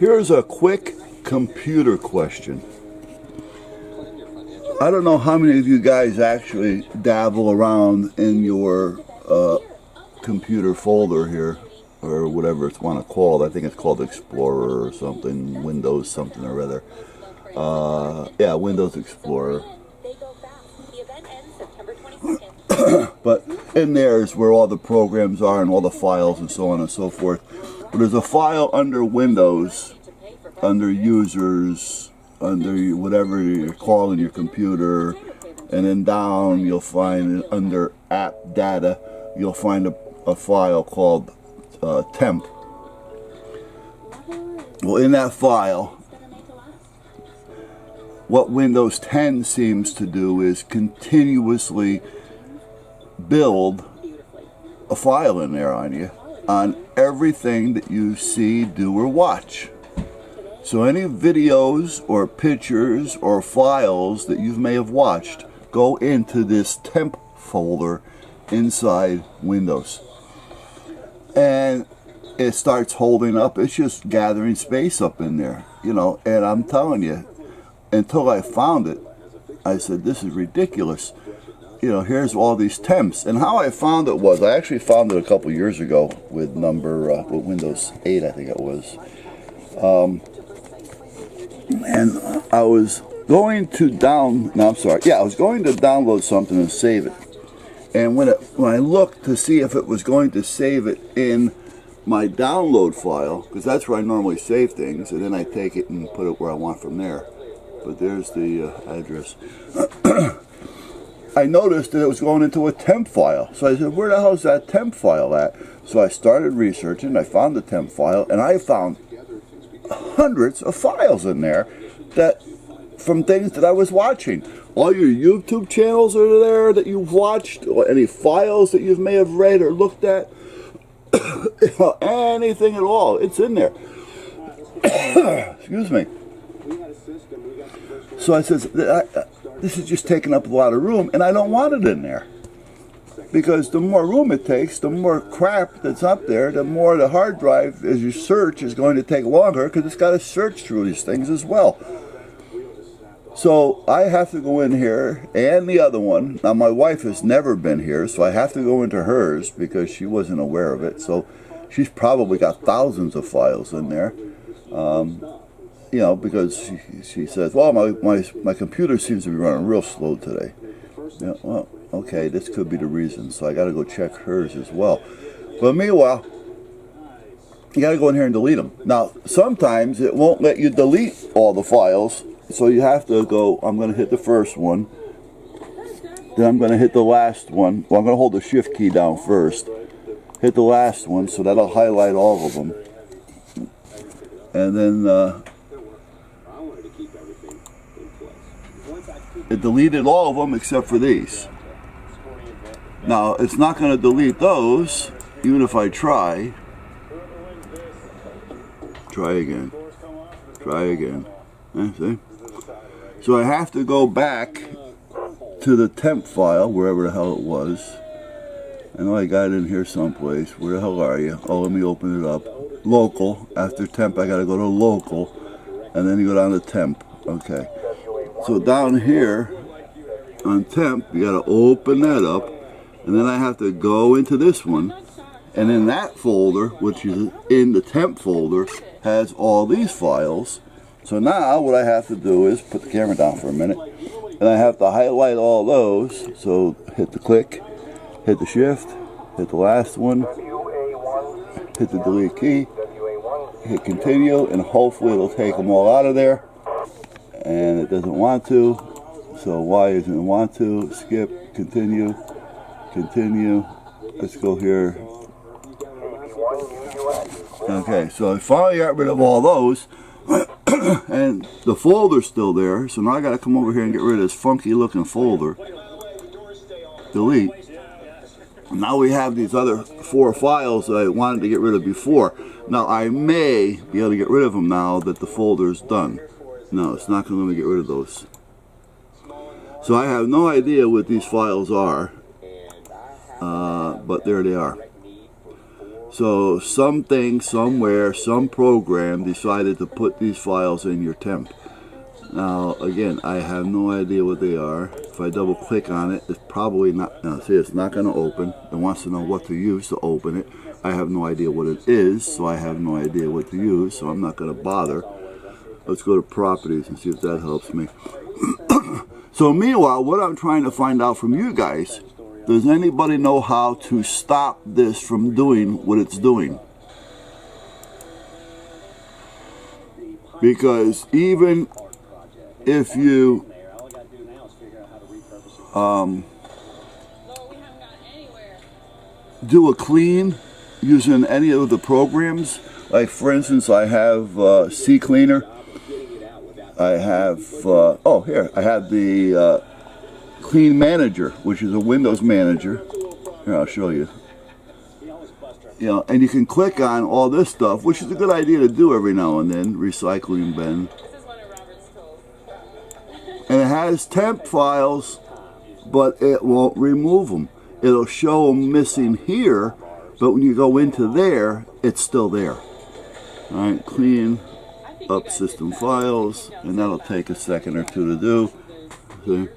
Here's a quick computer question. I don't know how many of you guys actually dabble around in your computer folder here, or whatever it's want to call it. I think it's called Explorer or something, Windows something or other. Yeah, Windows Explorer. But in there is where all the programs are and all the files and so on and so forth. But there's a file under Windows, under users, under whatever you're calling your computer, and then down you'll find under app data, you'll find a file called temp. Well, in that file, what Windows 10 seems to do is continuously build a file in there on you, on everything that you see, do, or watch. So any videos or pictures or files that you may have watched go into this temp folder inside Windows. And it starts holding up. It's just gathering space up in there, you know. And I'm telling you, until I found it, I said, this is ridiculous. You know, here's all these temps. And how I found it was, I actually found it a couple years ago with with Windows 8, I think it was. And I was going to I was going to download something and save it. And when I looked to see if it was going to save it in my download file, because that's where I normally save things, and then I take it and put it where I want from there. But there's the address. I noticed that it was going into a temp file. So I said, where the hell is that temp file at? So I started researching, I found the temp file, and I found hundreds of files in there that from things that I was watching. All your YouTube channels are there that you've watched, or any files that you may have read or looked at. Anything at all, it's in there. Excuse me. So I said, this is just taking up a lot of room, and I don't want it in there. Because the more room it takes, the more crap that's up there, the more the hard drive, as you search, is going to take longer, because it's got to search through these things as well. So I have to go in here, and the other one. Now my wife has never been here, so I have to go into hers, because she wasn't aware of it. So she's probably got thousands of files in there. You know, because she says, well, my computer seems to be running real slow today. Yeah, well, okay, this could be the reason. So I got to go check hers as well. But meanwhile, you got to go in here and delete them. Now, sometimes it won't let you delete all the files. So you have to go, I'm going to hit the first one. Then I'm going to hit the last one. Well, I'm going to hold the shift key down first. Hit the last one, so that'll highlight all of them. And then it deleted all of them except for these. Now, it's not going to delete those, even if I try. Try again. Try again. See? So I have to go back to the temp file, wherever the hell it was. I know I got it in here someplace. Where the hell are you? Oh, let me open it up. Local. After temp, I got to go to local. And then you go down to temp. Okay. So down here on temp, you got to open that up, and then I have to go into this one, and in that folder, which is in the temp folder, has all these files. So now what I have to do is put the camera down for a minute, and I have to highlight all those. So hit the click, hit the shift, hit the last one, hit the delete key, hit continue, and hopefully it'll take them all out of there. And it doesn't want to, so why doesn't it want to? Skip, continue, continue. Let's go here. Okay, so I finally got rid of all those, and the folder's still there. So now I got to come over here and get rid of this funky looking folder. Delete. Now we have these other 4 files that I wanted to get rid of before. Now I may be able to get rid of them now that the folder's done. No, it's not going to let me get rid of those. So I have no idea what these files are, but there they are. So something, somewhere, some program decided to put these files in your temp. Now, again, I have no idea what they are. If I double click on it, it's probably not, now see, it's not going to open. It wants to know what to use to open it. I have no idea what it is, so I have no idea what to use, so I'm not going to bother. Let's go to properties and see if that helps me. So meanwhile, what I'm trying to find out from you guys, does anybody know how to stop this from doing what it's doing? Because even if you do a clean using any of the programs, like for instance I have CCleaner, I have I have the Clean Manager, which is a Windows manager. Here, I'll show you. You know, and you can click on all this stuff, which is a good idea to do every now and then. Recycling bin. And it has temp files, but it won't remove them. It'll show them missing here, but when you go into there, it's still there. All right, clean up system files, and that'll take a second or two to do. See?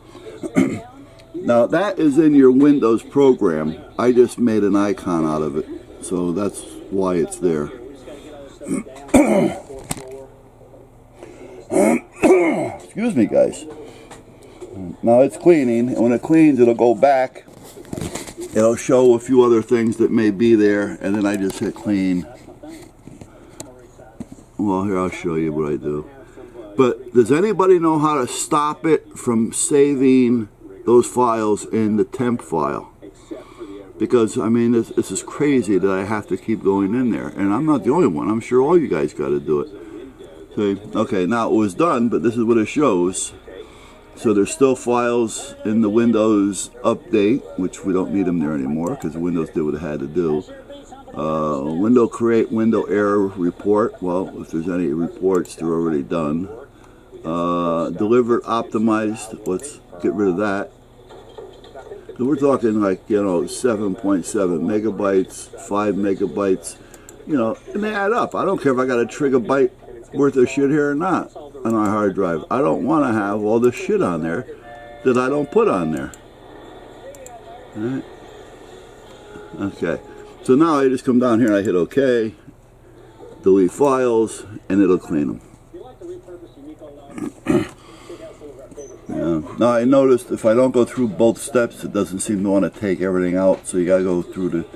Now that is in your Windows program. I just made an icon out of it, so that's why it's there. Excuse me, guys. Now it's cleaning, and when it cleans, it'll go back. It'll show a few other things that may be there, and then I just hit clean. Well, here, I'll show you what I do. But does anybody know how to stop it from saving those files in the temp file? Because, I mean, this is crazy that I have to keep going in there. And I'm not the only one. I'm sure all you guys got to do it. See? Okay, now it was done, but this is what it shows. So there's still files in the Windows update, which we don't need them there anymore because Windows did what it had to do. Window create, window error report. Well, if there's any reports, they're already done. Delivered optimized. Let's get rid of that. So we're talking like, you know, 7.7 megabytes, 5 megabytes, you know, and they add up. I don't care if I got a terabyte worth of shit here or not on our hard drive. I don't want to have all this shit on there that I don't put on there. All right. Okay. So now I just come down here and I hit OK, delete files, and it'll clean them. Yeah. Now I noticed if I don't go through both steps, it doesn't seem to want to take everything out. So you gotta go through the,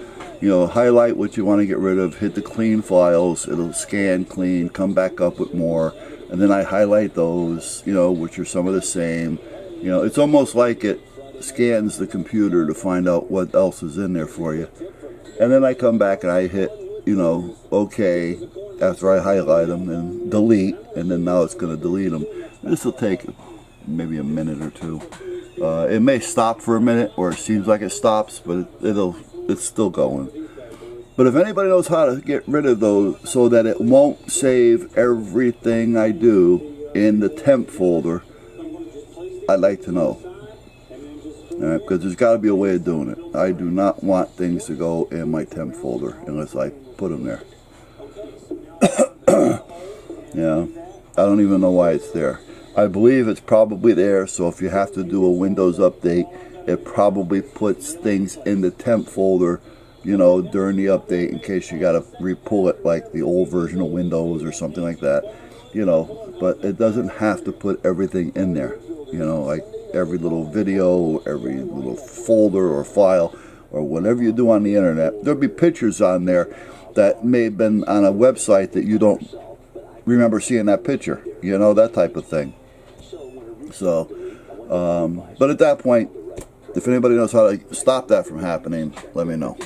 you know, highlight what you want to get rid of, hit the clean files, it'll scan, clean, come back up with more, and then I highlight those, you know, which are some of the same. You know, it's almost like it scans the computer to find out what else is in there for you. And then I come back and I hit, you know, OK after I highlight them and delete, and then now it's going to delete them. This will take maybe a minute or two. It may stop for a minute, or it seems like it stops, but it's still going. But if anybody knows how to get rid of those so that it won't save everything I do in the temp folder, I'd like to know. Alright, because there's got to be a way of doing it. I do not want things to go in my temp folder unless I put them there. Yeah, I don't even know why it's there. I believe it's probably there, so if you have to do a Windows update, it probably puts things in the temp folder, you know, during the update in case you got to re-pull it like the old version of Windows or something like that, you know, but it doesn't have to put everything in there, you know, like every little video, every little folder or file, or whatever you do on the internet. There'll be pictures on there that may have been on a website that you don't remember seeing that picture, you know, that type of thing. So, but at that point, if anybody knows how to stop that from happening, let me know.